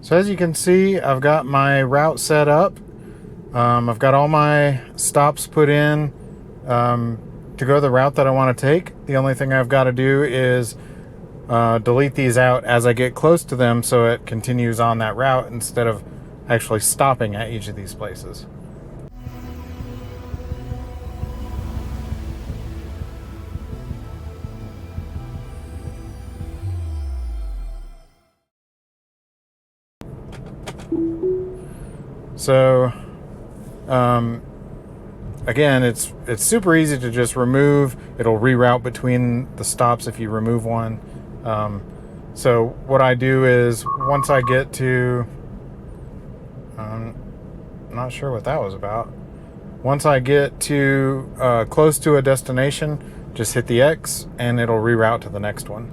So as you can see, I've got my route set up. I've got all my stops put in to go the route that I want to take. The only thing I've got to do is delete these out as I get close to them so it continues on that route instead of actually stopping at each of these places. So again, it's super easy to just remove. It'll reroute between the stops if you remove one. So what I do is once I get to, I'm not sure what that was about. Once I get to close to a destination, just hit the X and it'll reroute to the next one.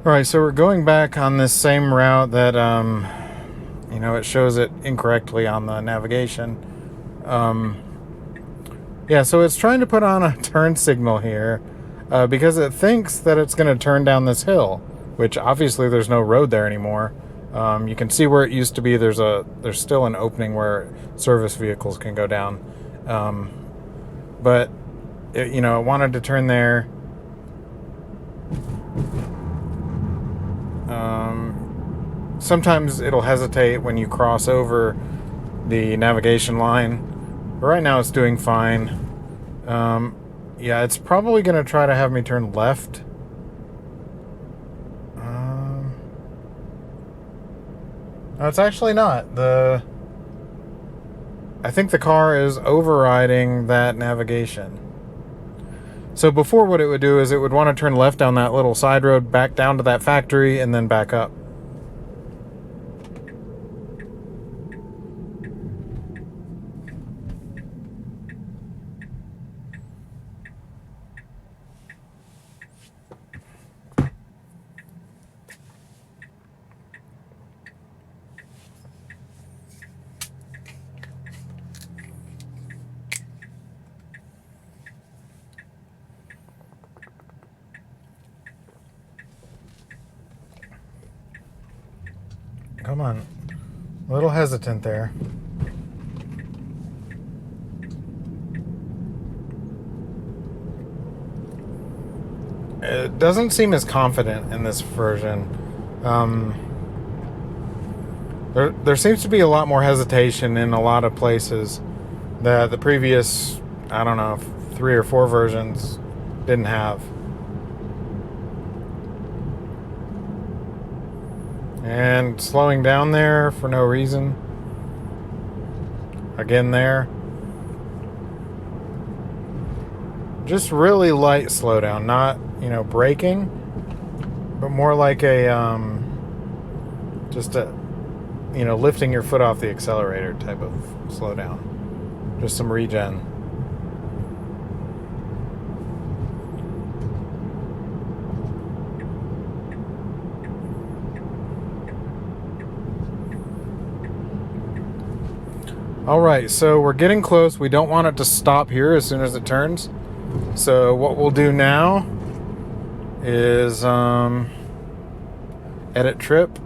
All right, so we're going back on this same route that, it shows it incorrectly on the navigation. Yeah, so it's trying to put on a turn signal here because it thinks that it's going to turn down this hill, which obviously there's no road there anymore. You can see where it used to be. There's still an opening where service vehicles can go down, but it wanted to turn there. Sometimes it'll hesitate when you cross over the navigation line, but right now it's doing fine. Yeah, it's probably going to try to have me turn left. No, it's actually not. I think the car is overriding that navigation. So before, what it would do is it would want to turn left down that little side road back down to that factory and then back up. Come on. A little hesitant there. It doesn't seem as confident in this version. There seems to be a lot more hesitation in a lot of places that the previous, 3 or 4 versions didn't have. And slowing down there for no reason. Again there. Just really light slowdown, not, braking, but more like a, lifting your foot off the accelerator type of slowdown. Just some regen. All right, so we're getting close. We don't want it to stop here as soon as it turns. So what we'll do now is edit trip.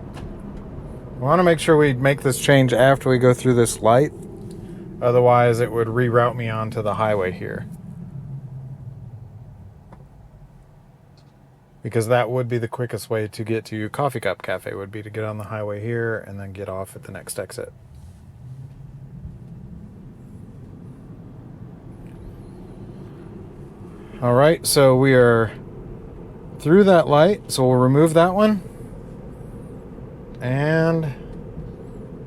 We want to make sure we make this change after we go through this light. Otherwise, it would reroute me onto the highway here. Because that would be the quickest way to get to Coffee Cup Cafe, would be to get on the highway here and then get off at the next exit. All right, so we are through that light, so we'll remove that one and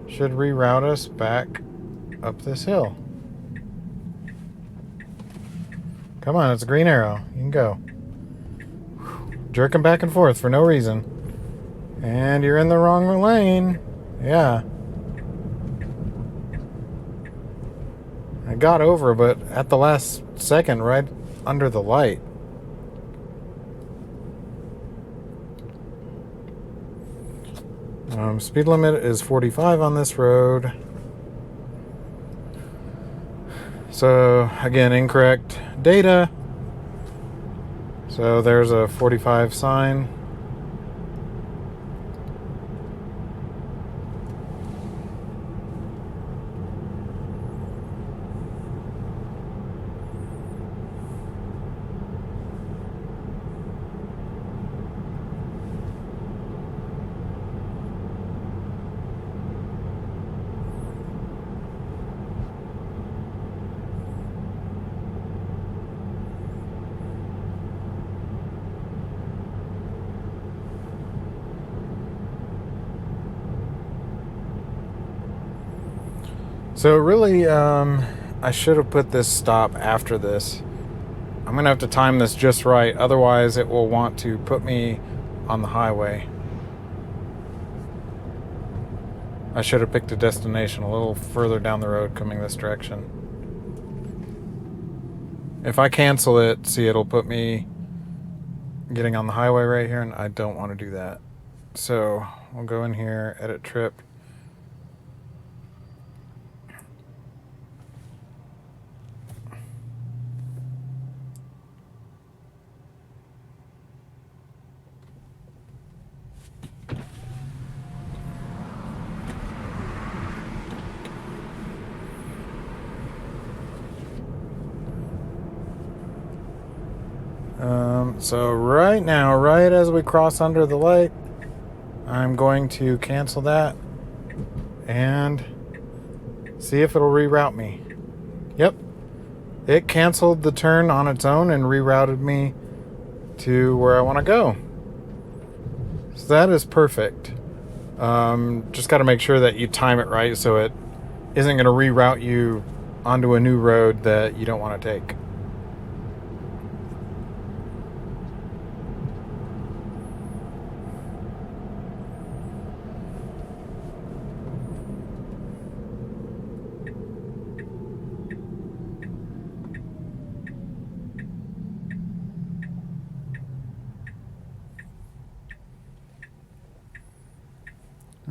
should reroute us back up this hill. Come on, it's a green arrow. You can go. Jerking back and forth for no reason. And you're in the wrong lane. Yeah. I got over, but at the last second, right under the light. Speed limit is 45 on this road. So, again, incorrect data. So there's a 45 sign. So really, I should have put this stop after this. I'm going to have to time this just right. Otherwise, it will want to put me on the highway. I should have picked a destination a little further down the road coming this direction. If I cancel it, see, it'll put me getting on the highway right here, and I don't want to do that. So we'll go in here, edit trip. So right now, right as we cross under the light, I'm going to cancel that and see if it'll reroute me. Yep, it canceled the turn on its own and rerouted me to where I want to go. So that is perfect. Just got to make sure that you time it right so it isn't going to reroute you onto a new road that you don't want to take.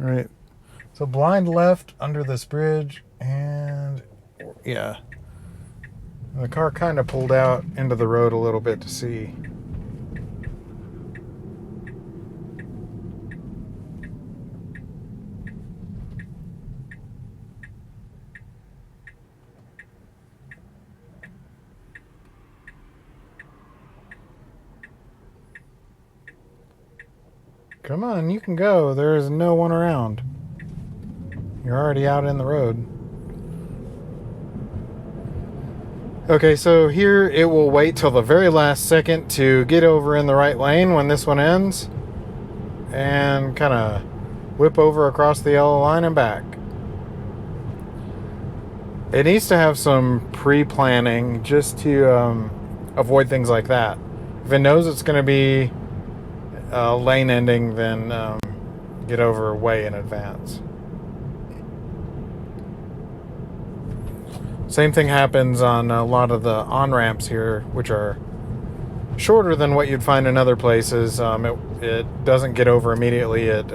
All right, so blind left under this bridge, and yeah, the car kind of pulled out into the road a little bit to see. Come on, you can go. There is no one around. You're already out in the road. Okay, so here it will wait till the very last second to get over in the right lane when this one ends and kind of whip over across the yellow line and back. It needs to have some pre-planning just to avoid things like that. If it knows it's going to be lane ending, then get over way in advance. Same thing happens on a lot of the on-ramps here, which are shorter than what you'd find in other places. It doesn't get over immediately. It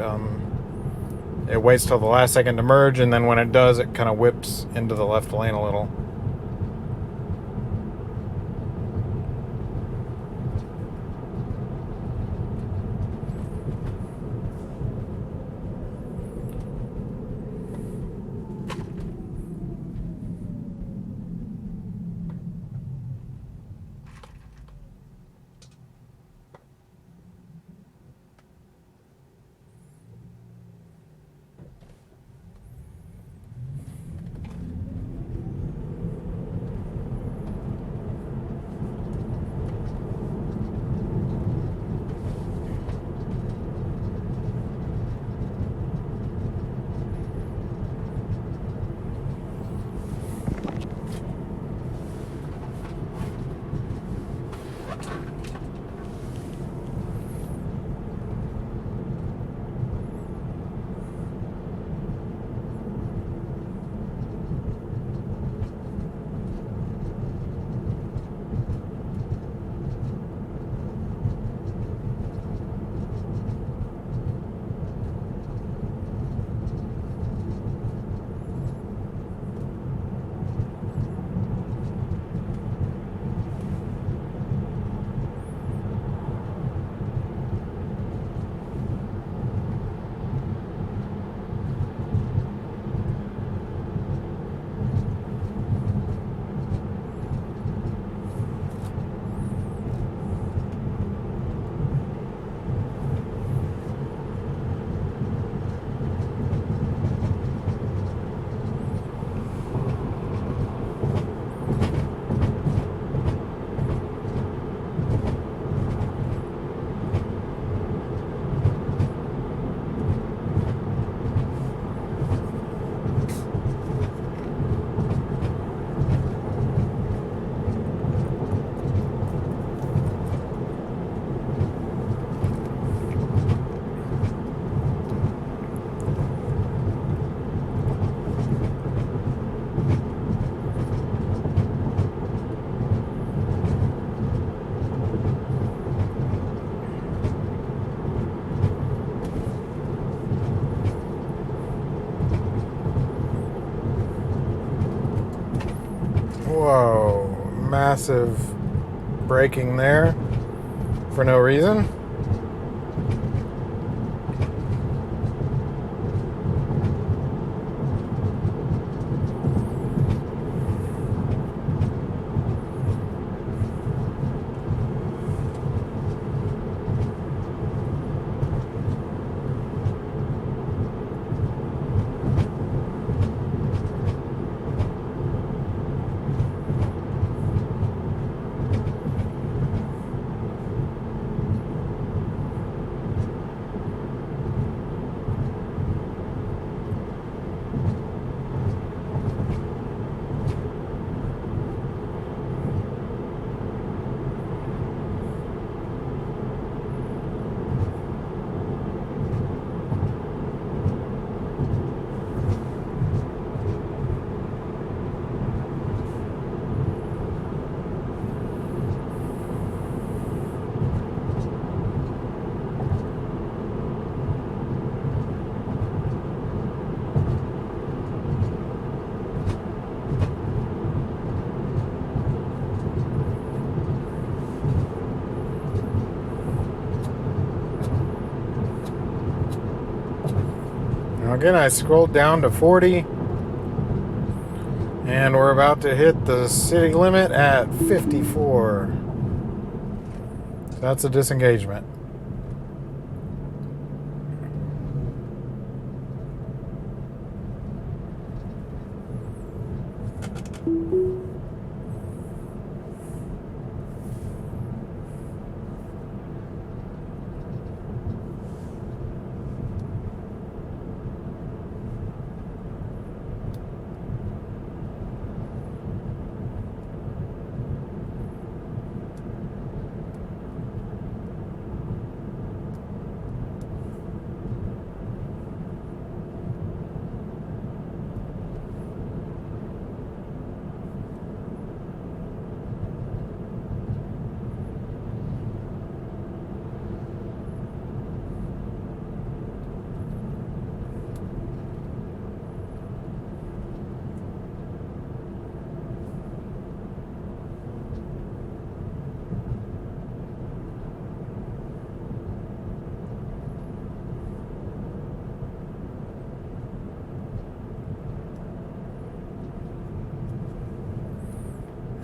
waits till the last second to merge, and then when it does, it kind of whips into the left lane a little. Whoa, massive braking there for no reason. Now again, I scrolled down to 40, and we're about to hit the city limit at 54. So that's a disengagement.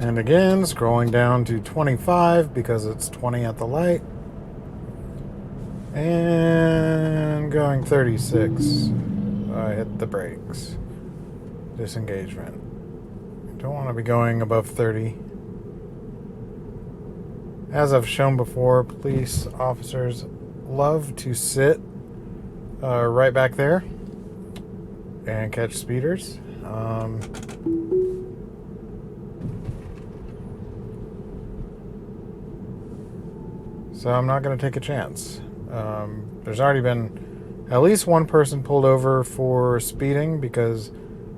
And again, scrolling down to 25 because it's 20 at the light. And going 36. I hit the brakes. Disengagement. Don't want to be going above 30. As I've shown before, police officers love to sit right back there and catch speeders. So I'm not going to take a chance. There's already been at least one person pulled over for speeding because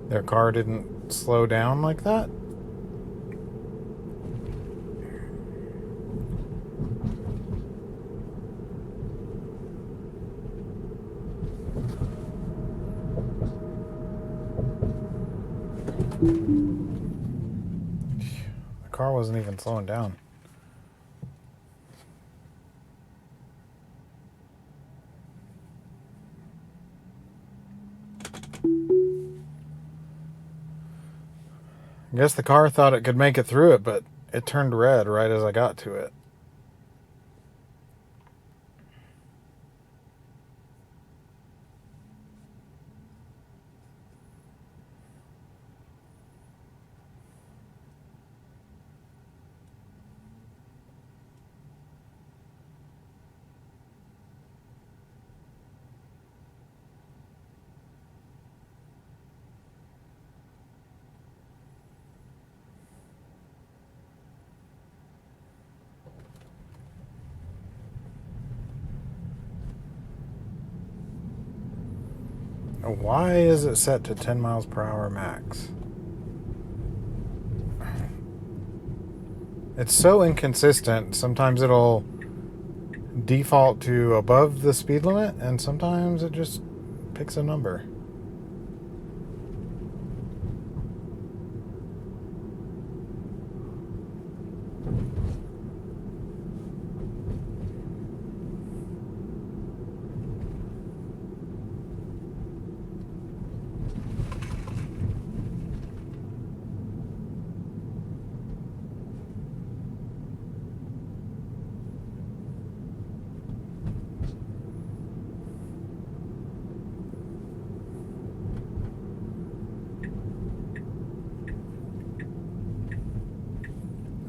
their car didn't slow down like that. The car wasn't even slowing down. I guess the car thought it could make it through it, but it turned red right as I got to it. Why is it set to 10 miles per hour max? It's so inconsistent. Sometimes it'll default to above the speed limit, and sometimes it just picks a number.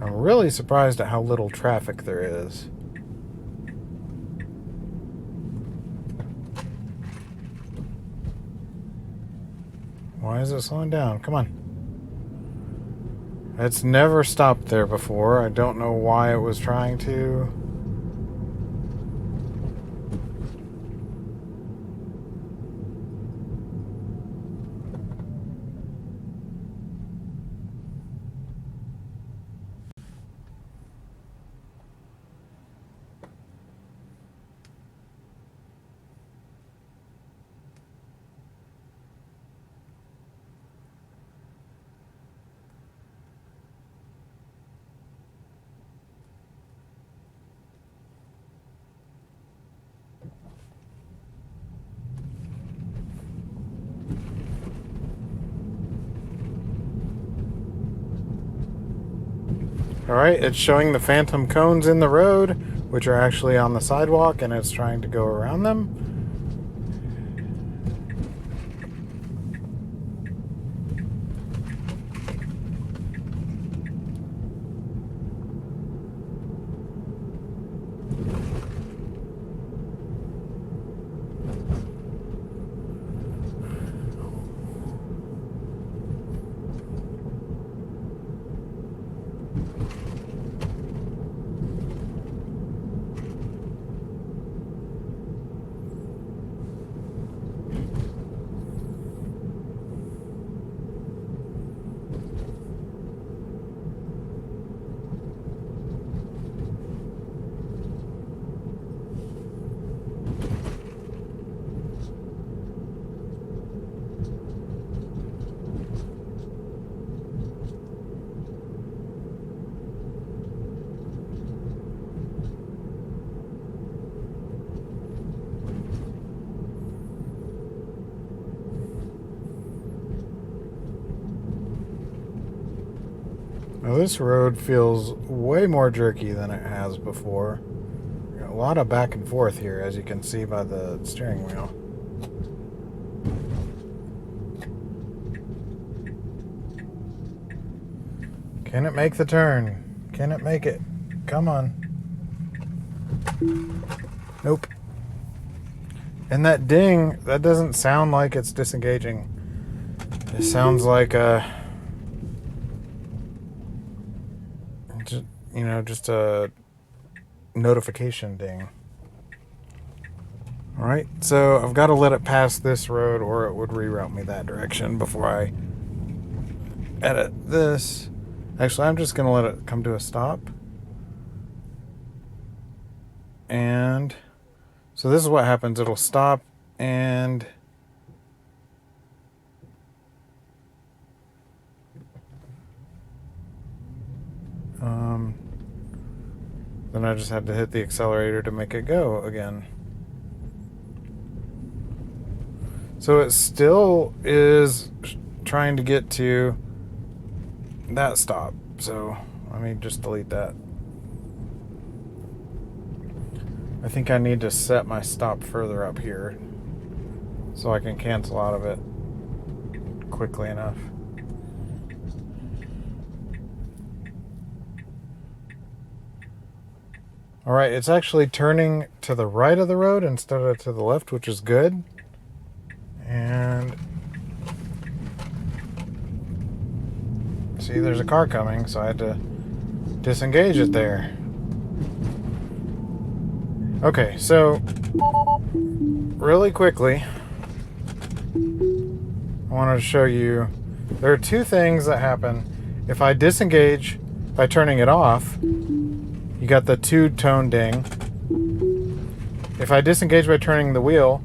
I'm really surprised at how little traffic there is. Why is it slowing down? Come on. It's never stopped there before. I don't know why it was trying to. Alright, it's showing the phantom cones in the road, which are actually on the sidewalk, and it's trying to go around them. Now this road feels way more jerky than it has before. A lot of back and forth here, as you can see by the steering wheel. Can it make the turn? Can it make it? Come on. Nope. And that ding, that doesn't sound like it's disengaging. It sounds like just a notification ding. Alright, so I've got to let it pass this road or it would reroute me that direction before I edit this. Actually, I'm just going to let it come to a stop. And so this is what happens. It'll stop and then I just had to hit the accelerator to make it go again. So it still is trying to get to that stop. So let me just delete that. I think I need to set my stop further up here so I can cancel out of it quickly enough. Alright, it's actually turning to the right of the road instead of to the left, which is good. And see, there's a car coming, so I had to disengage it there. Okay, so really quickly, I wanted to show you there are two things that happen. If I disengage by turning it off, you got the two-tone ding. If I disengage by turning the wheel,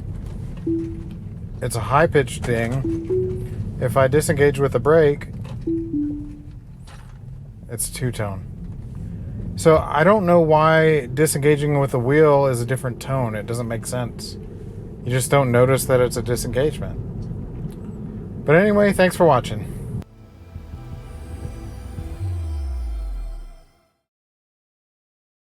it's a high-pitched ding. If I disengage with the brake, it's two-tone. So I don't know why disengaging with the wheel is a different tone. It doesn't make sense. You just don't notice that it's a disengagement. But anyway, thanks for watching.